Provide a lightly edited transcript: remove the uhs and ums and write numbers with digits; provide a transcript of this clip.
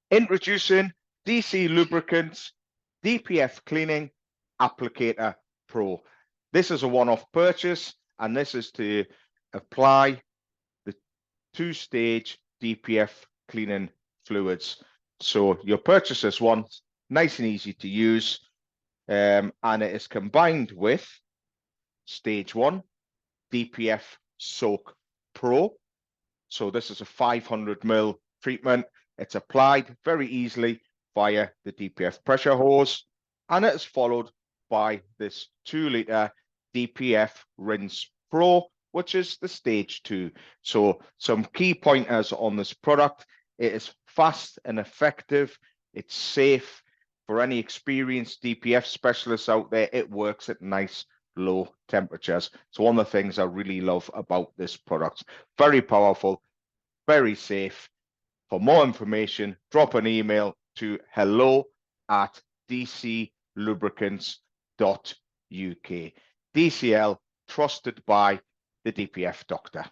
Introducing DC Lubricants DPF Cleaning Applicator Pro. This is a one-off purchase, and this is to apply the two-stage DPF cleaning fluids. So you'll purchase this one, nice and easy to use, and it is combined with stage 1 DPF Soak Pro. So this is a 500 ml treatment. It's applied very easily via the DPF pressure hose, and it is followed by this 2-litre DPF Rinse Pro, which is the stage 2. So some key pointers on this product: it is fast and effective. It's safe. For any experienced DPF specialists out there, it works at nice low temperatures. So one of the things I really love about this product. Very powerful, very safe. For more information, drop an email to hello@dclubricants.uk. DCL, trusted by the DPF Doctor.